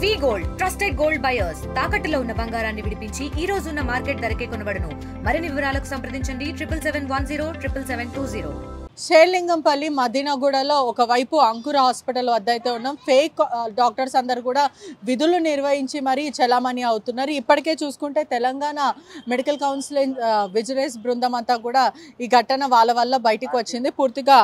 వి gold trusted gold buyers తాకట్టులో ఉన్న బంగారాన్ని విడిపించి ఈ రోజు ఉన్న మార్కెట్ ధరకే కొనబడును. మరిన్ని వివరాలకు సంప్రదించండి 77107720. షేర్లింగంపల్లి మదీనాగూడలో ఒకవైపు అంకుర హాస్పిటల్ వద్ద అయితే ఉన్నాం. ఫేక్ డాక్టర్స్ అందరు కూడా విధులు నిర్వహించి మరీ చలామణి అవుతున్నారు. ఇప్పటికే చూసుకుంటే తెలంగాణ మెడికల్ కౌన్సిలింగ్ విజిలెన్స్ బృందం అంతా కూడా ఈ ఘటన వాళ్ళ వల్ల బయటకు వచ్చింది. పూర్తిగా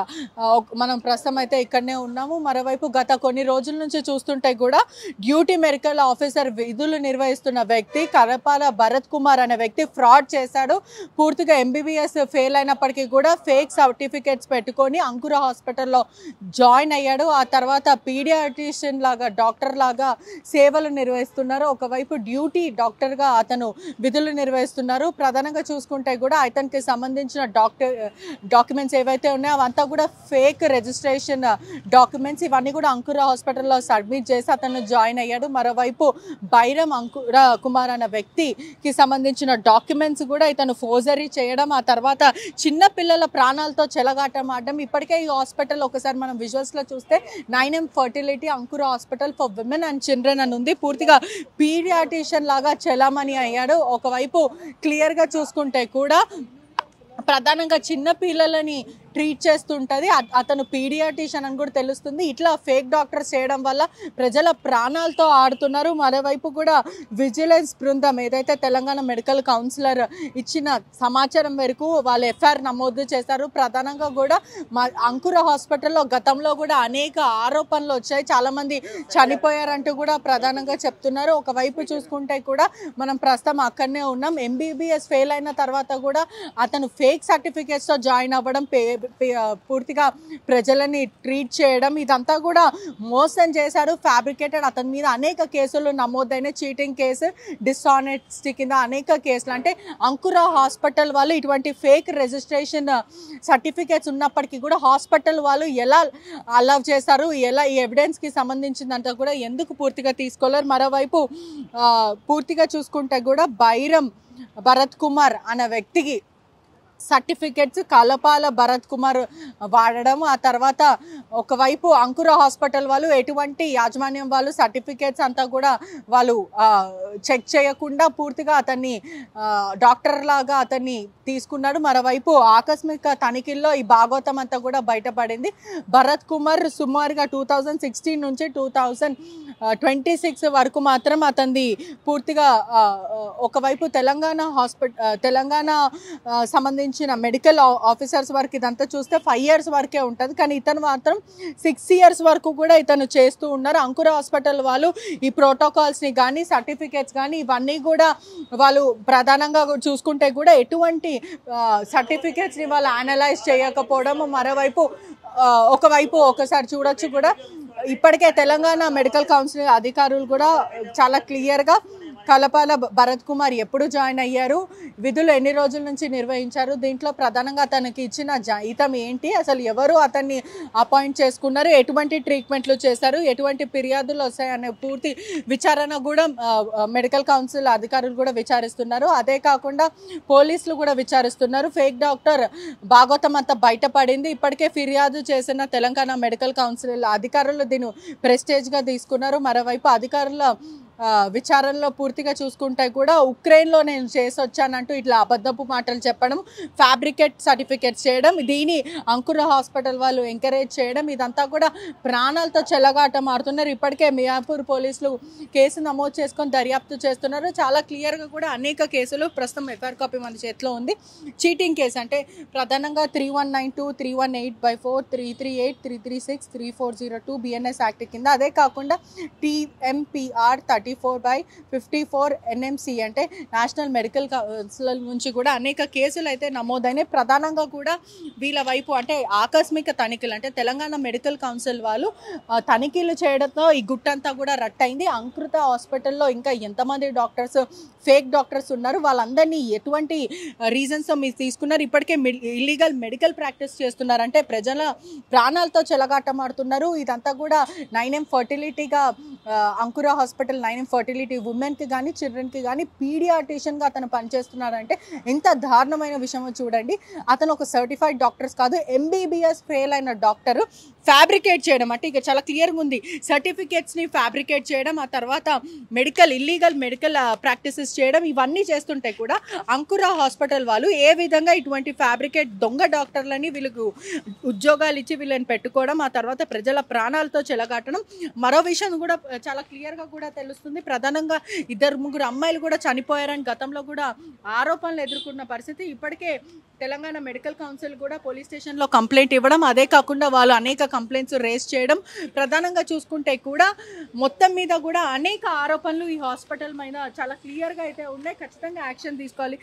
మనం ప్రస్తుతం అయితే ఇక్కడనే ఉన్నాము. మరోవైపు గత కొన్ని రోజుల నుంచి చూస్తుంటే కూడా డ్యూటీ మెడికల్ ఆఫీసర్ విధులు నిర్వహిస్తున్న వ్యక్తి కరపాల భరత్ కుమార్ అనే వ్యక్తి ఫ్రాడ్ చేశాడు. పూర్తిగా MBBS ఫెయిల్ అయినప్పటికీ కూడా ఫేక్ సర్టిఫికేట్స్ పెట్టుకొని అంకుర హాస్పిటల్లో జాయిన్ అయ్యాడు. ఆ తర్వాత పీడియాట్రిషియన్ లాగా డాక్టర్ లాగా సేవలు నిర్వహిస్తున్నారు. ఒకవైపు డ్యూటీ డాక్టర్గా అతను విధులు నిర్వహిస్తున్నారు. ప్రధానంగా చూసుకుంటే కూడా అతనికి సంబంధించిన డాక్యుమెంట్స్ ఏవైతే ఉన్నాయో అవంతా కూడా ఫేక్ రిజిస్ట్రేషన్ డాక్యుమెంట్స్. ఇవన్నీ కూడా అంకుర హాస్పిటల్లో సబ్మిట్ చేసి అతను జాయిన్ అయ్యాడు. మరోవైపు బైరం అంకుర కుమార్ అనే వ్యక్తికి సంబంధించిన డాక్యుమెంట్స్ కూడా ఇతను ఫోర్జరీ చేయడం, ఆ తర్వాత చిన్న పిల్లల ప్రాణాలతో చెలగాటమాడడం. ఇప్పటికే ఈ హాస్పిటల్ ఒకసారి మనం విజువల్స్లో చూస్తే 9M ఫర్టిలిటీ అంకుర hospital for women and children అని ఉంది. పూర్తిగా పీడియాట్రిషియన్ లాగా చలామణి అయ్యాడు. ఒకవైపు క్లియర్గా చూసుకుంటే కూడా ప్రధానంగా చిన్న పిల్లలని ట్రీట్ చేస్తుంటుంది. అతను పీడియాట్రిషియన్ అని కూడా తెలుస్తుంది. ఇట్లా ఫేక్ డాక్టర్స్ చేయడం వల్ల ప్రజల ప్రాణాలతో ఆడుతున్నారు. మరోవైపు కూడా విజిలెన్స్ బృందం ఏదైతే తెలంగాణ మెడికల్ కౌన్సిలర్ ఇచ్చిన సమాచారం మేరకు వాళ్ళు FIR నమోదు చేశారు. ప్రధానంగా కూడా అంకుర హాస్పిటల్లో గతంలో కూడా అనేక ఆరోపణలు వచ్చాయి. చాలామంది చనిపోయారంటూ కూడా ప్రధానంగా చెప్తున్నారు. ఒకవైపు చూసుకుంటే కూడా మనం ప్రస్తుతం అక్కడనే ఉన్నాం. MBBS ఫెయిల్ అయిన తర్వాత కూడా అతను ఫేక్ సర్టిఫికేట్స్తో జాయిన్ అవ్వడం, పూర్తిగా ప్రజలని ట్రీట్ చేయడం, ఇదంతా కూడా మోసం చేశారు. ఫ్యాబ్రికేటెడ్ అతని మీద అనేక కేసులు నమోదైన, చీటింగ్ కేసు, డిస్ఆనెస్టీ కింద అనేక కేసులు. అంటే అంకుర హాస్పిటల్ వాళ్ళు ఇటువంటి ఫేక్ రిజిస్ట్రేషన్ సర్టిఫికేట్స్ ఉన్నప్పటికీ కూడా హాస్పిటల్ వాళ్ళు ఎలా అలౌ చేశారు, ఎలా ఈ ఎవిడెన్స్కి సంబంధించిందంతా కూడా ఎందుకు పూర్తిగా తీసుకోలేరు. మరోవైపు పూర్తిగా చూసుకుంటే కూడా బైరం భరత్ కుమార్ అనే వ్యక్తికి సర్టిఫికెట్స్ కలపాల భరత్ కుమార్ వాడడం, ఆ తర్వాత ఒకవైపు అంకుర హాస్పిటల్ వాళ్ళు ఎటువంటి యాజమాన్యం వాళ్ళు సర్టిఫికేట్స్ అంతా కూడా వాళ్ళు చెక్ చేయకుండా పూర్తిగా అతన్ని డాక్టర్ లాగా అతన్ని తీసుకున్నాడు. మరోవైపు ఆకస్మిక తనిఖీల్లో ఈ భాగవతం అంతా కూడా బయటపడింది. భరత్ కుమార్ సుమారుగా 2016 నుంచి 2026 వరకు మాత్రం అతనిది పూర్తిగా ఒకవైపు తెలంగాణ సంబంధించిన మెడికల్ ఆఫీసర్స్ వరకు ఇదంతా చూస్తే 5 years వరకే ఉంటుంది. కానీ ఇతను మాత్రం 6 years వరకు కూడా ఇతను చేస్తూ ఉన్నారు. అంకుర హాస్పిటల్ వాళ్ళు ఈ ప్రోటోకాల్స్ని కానీ సర్టిఫికేట్స్ కానీ ఇవన్నీ కూడా వాళ్ళు ప్రధానంగా చూసుకుంటే కూడా ఎటువంటి సర్టిఫికేట్స్ని వాళ్ళు అనలైజ్ చేయకపోవడం. మరోవైపు ఒకసారి చూడొచ్చు కూడా ఇప్పటికే తెలంగాణ మెడికల్ కౌన్సిల్ అధికారులు కూడా చాలా క్లియర్గా కలపాల భరత్ కుమార్ ఎప్పుడు జాయిన్ అయ్యారు, విధులు ఎన్ని రోజుల నుంచి నిర్వహించారు, దీంట్లో ప్రధానంగా అతనికి ఇచ్చిన జీతం ఏంటి, అసలు ఎవరు అతన్ని అపాయింట్ చేసుకున్నారు, ఎటువంటి ట్రీట్మెంట్లు చేశారు, ఎటువంటి ఫిర్యాదులు వస్తాయనే పూర్తి విచారణ కూడా మెడికల్ కౌన్సిల్ అధికారులు కూడా విచారిస్తున్నారు. అదే కాకుండా పోలీసులు కూడా విచారిస్తున్నారు. ఫేక్ డాక్టర్ భాగవతం అంతా బయటపడింది. ఇప్పటికే ఫిర్యాదు చేసిన తెలంగాణ మెడికల్ కౌన్సిల్ అధికారులు దీన్ని ప్రెస్టేజ్గా తీసుకున్నారు. మరోవైపు అధికారుల విచారణలో పూర్తిగా చూసుకుంటే కూడా ఉక్రెయిన్లో నేను చేసి వచ్చానంటూ ఇట్లా అబద్ధపు మాటలు చెప్పడం, ఫ్యాబ్రికేట్ సర్టిఫికేట్స్ చేయడం, దీని అంకుర హాస్పిటల్ వాళ్ళు ఎంకరేజ్ చేయడం, ఇదంతా కూడా ప్రాణాలతో చెలగాటం ఆడుతున్నారు. ఇప్పటికే మియాపూర్ పోలీసులు కేసు నమోదు చేసుకొని దర్యాప్తు చేస్తున్నారు. చాలా క్లియర్గా కూడా అనేక కేసులు ప్రస్తుతం FIR కాపీ మన చేతిలో ఉంది. చీటింగ్ కేసు అంటే ప్రధానంగా 3192, 318/4, 338, 336, 3402 BNS యాక్ట్ కింద, అదే కాకుండా TMPR 34/54 NMC అంటే నేషనల్ మెడికల్ కౌన్సిల్ నుంచి కూడా అనేక కేసులు అయితే నమోదైనాయి. ప్రధానంగా కూడా వీళ్ళ వైపు అంటే ఆకస్మిక తనిఖీలు అంటే తెలంగాణ మెడికల్ కౌన్సిల్ వాళ్ళు తనిఖీలు చేయడంతో ఈ గుట్టంతా కూడా రట్టయింది. అంకృత హాస్పిటల్లో ఇంకా ఎంతమంది డాక్టర్స్ ఫేక్ డాక్టర్స్ ఉన్నారు, వాళ్ళందరినీ ఎటువంటి రీజన్స్తో మీరు తీసుకున్నారు, ఇప్పటికే ఇల్లీగల్ మెడికల్ ప్రాక్టీస్ చేస్తున్నారు, అంటే ప్రజల ప్రాణాలతో చెలగాటమాడుతున్నారు. ఇదంతా కూడా 9M ఫర్టిలిటీగా అంకుర హాస్పిటల్ 9 గైనిక్ ఫర్టిలిటీ ఉమెన్కి కానీ చిల్డ్రన్కి కానీ పీడియాట్రిషియన్గా అతను పనిచేస్తున్నాడంటే ఎంత దారుణమైన విషయమో చూడండి. అతను ఒక సర్టిఫైడ్ డాక్టర్స్ కాదు, MBBS ఫెయిల్ అయిన డాక్టరు. ఫ్యాబ్రికేట్ చేయడం అంటే ఇక చాలా క్లియర్గా ఉంది, సర్టిఫికేట్స్ని ఫ్యాబ్రికేట్ చేయడం, ఆ తర్వాత ఇల్లీగల్ మెడికల్ ప్రాక్టీసెస్ చేయడం, ఇవన్నీ చేస్తుంటే కూడా అంకురా హాస్పిటల్ వాళ్ళు ఏ విధంగా ఇటువంటి ఫ్యాబ్రికేట్ దొంగ డాక్టర్లని వీళ్ళకు ఉద్యోగాలు ఇచ్చి వీళ్ళని పెట్టుకోవడం, ఆ తర్వాత ప్రజల ప్రాణాలతో చెలగాటడం. మరో విషయం కూడా చాలా క్లియర్గా కూడా తెలుస్తుంది, ప్రధానంగా 2-3 అమ్మాయిలు కూడా చనిపోయారని గతంలో కూడా ఆరోపణలు ఎదుర్కొన్న పరిస్థితి. ఇప్పటికే తెలంగాణ మెడికల్ కౌన్సిల్ కూడా పోలీస్ స్టేషన్లో కంప్లైంట్ ఇవ్వడం, అదే కాకుండా వాళ్ళు అనేక కంప్లైంట్స్ రేస్ చేయడం, ప్రధానంగా చూసుకుంటే కూడా మొత్తం మీద కూడా అనేక ఆరోపణలు ఈ హాస్పిటల్ మీద చాలా క్లియర్గా అయితే ఉన్నాయి. ఖచ్చితంగా యాక్షన్ తీసుకోవాలి.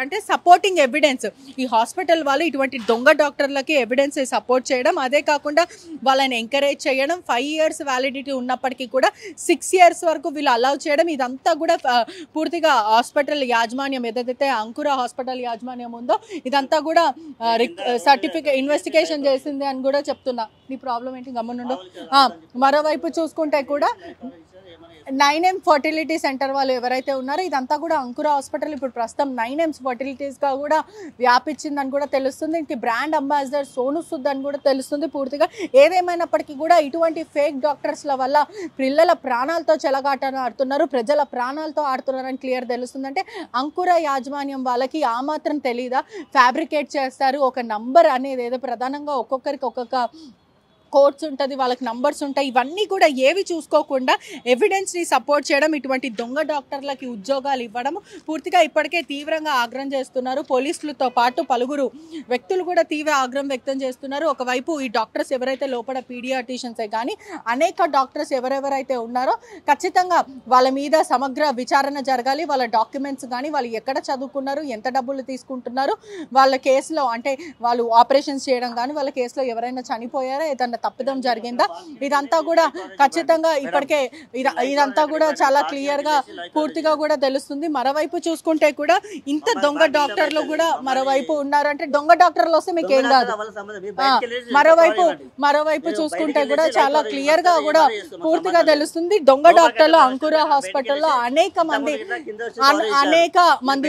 అంటే సపోర్టింగ్ ఎవిడెన్స్, ఈ హాస్పిటల్ వాళ్ళు ఇటువంటి దొంగ డాక్టర్లకి ఎవిడెన్స్ సపోర్ట్ చేయడం, అదే కాకుండా వాళ్ళని ఎంకరేజ్ చేయడం, 5 years వ్యాలిడిటీ ఉన్నప్పటికీ కూడా 6 years వరకు వీళ్ళు అలౌ చేయడం, ఇదంతా కూడా పూర్తిగా హాస్పిటల్ యాజమాన్యం ఏదైతే అంకురా హాస్పిటల్ యాజమాన్యం ఉందో ఇదంతా కూడా సర్టిఫికేట్ ఇన్వెస్టిగేషన్ చేసింది అని కూడా చెప్తున్నా. నీ ప్రాబ్లం ఏంటి గమ్మునుండు. మరోవైపు చూసుకుంటే కూడా 9M ఫర్టిలిటీ సెంటర్ వాళ్ళు ఎవరైతే ఉన్నారో ఇదంతా కూడా అంకురా హాస్పిటల్ ఇప్పుడు ప్రస్తుతం 9M ఫర్టిలిటీస్గా కూడా వ్యాపించిందని కూడా తెలుస్తుంది. ఇంక బ్రాండ్ అంబాసిడర్ సోను సుద్ అని కూడా తెలుస్తుంది. పూర్తిగా ఏదేమైనప్పటికీ కూడా ఇటువంటి ఫేక్ డాక్టర్స్ల వల్ల పిల్లల ప్రాణాలతో చెలగాటను ఆడుతున్నారు, ప్రజల ప్రాణాలతో ఆడుతున్నారని క్లియర్ తెలుస్తుంది. అంటే అంకురా యాజమాన్యం వాళ్ళకి ఆ మాత్రం తెలీదా, ఫ్యాబ్రికేట్ చేస్తారు, ఒక నంబర్ అనేది ఏదో ప్రధానంగా ఒక్కొక్కరికి ఒక్కొక్క కోడ్స్ ఉంటుంది, వాళ్ళకి నంబర్స్ ఉంటాయి, ఇవన్నీ కూడా ఏవి చూసుకోకుండా ఎవిడెన్స్ని సపోర్ట్ చేయడం, ఇటువంటి దొంగ డాక్టర్లకి ఉద్యోగాలు ఇవ్వడం పూర్తిగా ఇప్పటికే తీవ్రంగా ఆగ్రహం చేస్తున్నారు. పోలీసులతో పాటు పలువురు వ్యక్తులు కూడా తీవ్ర ఆగ్రహం వ్యక్తం చేస్తున్నారు. ఒకవైపు ఈ డాక్టర్స్ ఎవరైతే లోపల పీడియాట్రిషియన్సే కానీ అనేక డాక్టర్స్ ఎవరెవరైతే ఉన్నారో ఖచ్చితంగా వాళ్ళ మీద సమగ్ర విచారణ జరగాలి. వాళ్ళ డాక్యుమెంట్స్ కానీ, వాళ్ళు ఎక్కడ చదువుకున్నారు, ఎంత డబ్బులు తీసుకుంటున్నారు, వాళ్ళ కేసులో అంటే వాళ్ళు ఆపరేషన్స్ చేయడం కానీ, వాళ్ళ కేసులో ఎవరైనా చనిపోయారా, ఏదన్నా తప్పిదం జరిగిందా, ఇదంతా కూడా ఖచ్చితంగా ఇప్పటికే ఇదంతా కూడా చాలా క్లియర్గా పూర్తిగా కూడా తెలుస్తుంది. మరోవైపు చూసుకుంటే కూడా ఇంత దొంగ డాక్టర్లు కూడా మరోవైపు ఉన్నారు. అంటే దొంగ డాక్టర్లు వస్తే మీకు ఏం కాదు. మరోవైపు చూసుకుంటే కూడా చాలా క్లియర్గా కూడా పూర్తిగా తెలుస్తుంది, దొంగ డాక్టర్లు అంకురా హాస్పిటల్లో అనేక మంది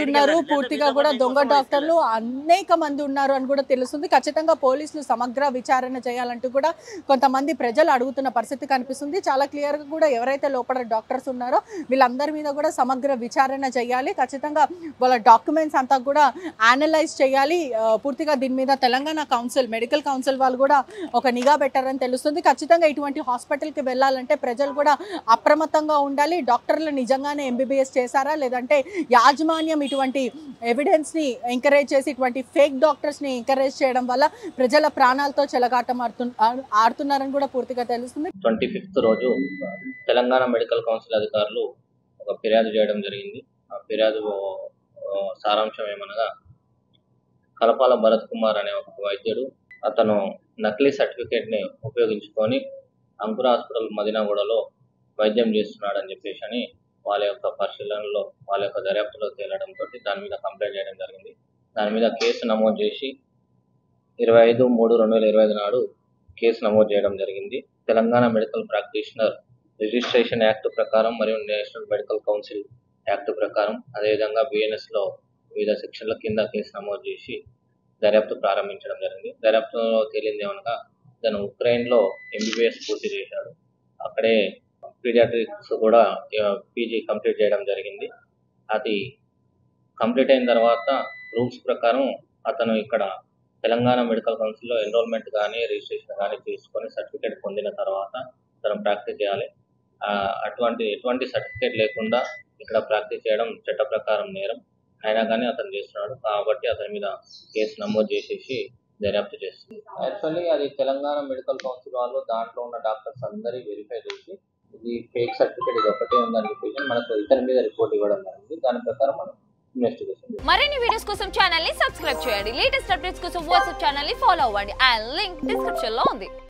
ఉన్నారు. పూర్తిగా కూడా దొంగ డాక్టర్లు అనేక మంది ఉన్నారు అని కూడా తెలుస్తుంది. ఖచ్చితంగా పోలీసులు సమగ్ర విచారణ చేయాలంటూ కూడా కొంతమంది ప్రజలు అడుగుతున్న పరిస్థితి కనిపిస్తుంది. చాలా క్లియర్గా కూడా ఎవరైతే లోపల డాక్టర్స్ ఉన్నారో వీళ్ళందరి మీద కూడా సమగ్ర విచారణ చేయాలి. ఖచ్చితంగా వాళ్ళ డాక్యుమెంట్స్ అంతా కూడా అనలైజ్ చేయాలి. పూర్తిగా దీని మీద తెలంగాణ కౌన్సిల్, మెడికల్ కౌన్సిల్ వాళ్ళు కూడా ఒక నిఘా పెట్టారని తెలుస్తుంది. ఖచ్చితంగా ఇటువంటి హాస్పిటల్కి వెళ్ళాలంటే ప్రజలు కూడా అప్రమత్తంగా ఉండాలి. డాక్టర్లు నిజంగానే MBBS చేశారా, లేదంటే యాజమాన్యం ఇటువంటి ఎవిడెన్స్ని ఎంకరేజ్ చేసి ఇటువంటి ఫేక్ డాక్టర్స్ని ఎంకరేజ్ చేయడం వల్ల ప్రజల ప్రాణాలతో చెలగాటం ఆడుతున్నారని కూడా పూర్తిగా తెలుస్తుంది. 25th రోజు తెలంగాణ మెడికల్ కౌన్సిల్ అధికారులు ఒక ఫిర్యాదు చేయడం జరిగింది. ఆ ఫిర్యాదు సారాంశం ఏమనగా, కలపాల భరత్ కుమార్ అనే ఒక వైద్యుడు అతను నకిలీ సర్టిఫికేట్ని ఉపయోగించుకొని అంకురా హాస్పిటల్ మదినాగూడలో వైద్యం చేస్తున్నాడని చెప్పేసి అని వాళ్ళ యొక్క పరిశీలనలో, వాళ్ళ యొక్క దర్యాప్తులో తేలడంతో దాని మీద కంప్లైంట్ చేయడం జరిగింది. దాని మీద కేసు నమోదు చేసి 25/3/2025 నాడు కేసు నమోదు చేయడం జరిగింది. Telangana medical practitioner registration act ప్రకారం మరియు నేషనల్ మెడికల్ కౌన్సిల్ యాక్ట్ ప్రకారం, అదేవిధంగా BNSలో వివిధ సెక్షన్ల కింద కేసు నమోదు చేసి దర్యాప్తు ప్రారంభించడం జరిగింది. దర్యాప్తులో తేలింది ఏమనగా, తను ఉక్రెయిన్లో MBBS పూర్తి చేశాడు. అక్కడే పీడియాట్రిక్స్ కూడా PG కంప్లీట్ చేయడం జరిగింది. అది కంప్లీట్ అయిన తర్వాత రూల్స్ ప్రకారం అతను ఇక్కడ తెలంగాణ మెడికల్ కౌన్సిల్లో ఎన్రోల్మెంట్ కానీ రిజిస్ట్రేషన్ కానీ తీసుకొని సర్టిఫికేట్ పొందిన తర్వాత అతను ప్రాక్టీస్ చేయాలి. ఎటువంటి సర్టిఫికేట్ లేకుండా ఇక్కడ ప్రాక్టీస్ చేయడం చట్ట ప్రకారం నేరం. అయినా కానీ అతను చేస్తున్నాడు కాబట్టి అతని మీద కేసు నమోదు చేసేసి దర్యాప్తు చేస్తుంది. యాక్చువల్లీ అది తెలంగాణ మెడికల్ కౌన్సిల్ వాళ్ళు దాంట్లో ఉన్న డాక్టర్స్ అందరి వెరిఫై చేసి ఇది ఫేక్ సర్టిఫికేట్ ఇది ఒకటే ఉందని చెప్పేసి మనకు ఇతని మీద రిపోర్ట్ ఇవ్వడం జరిగింది. దాని ప్రకారం మనం ఇన్వెస్టిగేషన్. మరిన్ని వీడియోస్ కోసం ఛానల్ ని సబ్స్క్రైబ్ చేయండి. లేటెస్ట్ అప్డేట్స్ కోసం వాట్సాప్ ఛానల్ ని ఫాలో అవ్వండి. ఆ లింక్ డిస్క్రిప్షన్ లో ఉంది.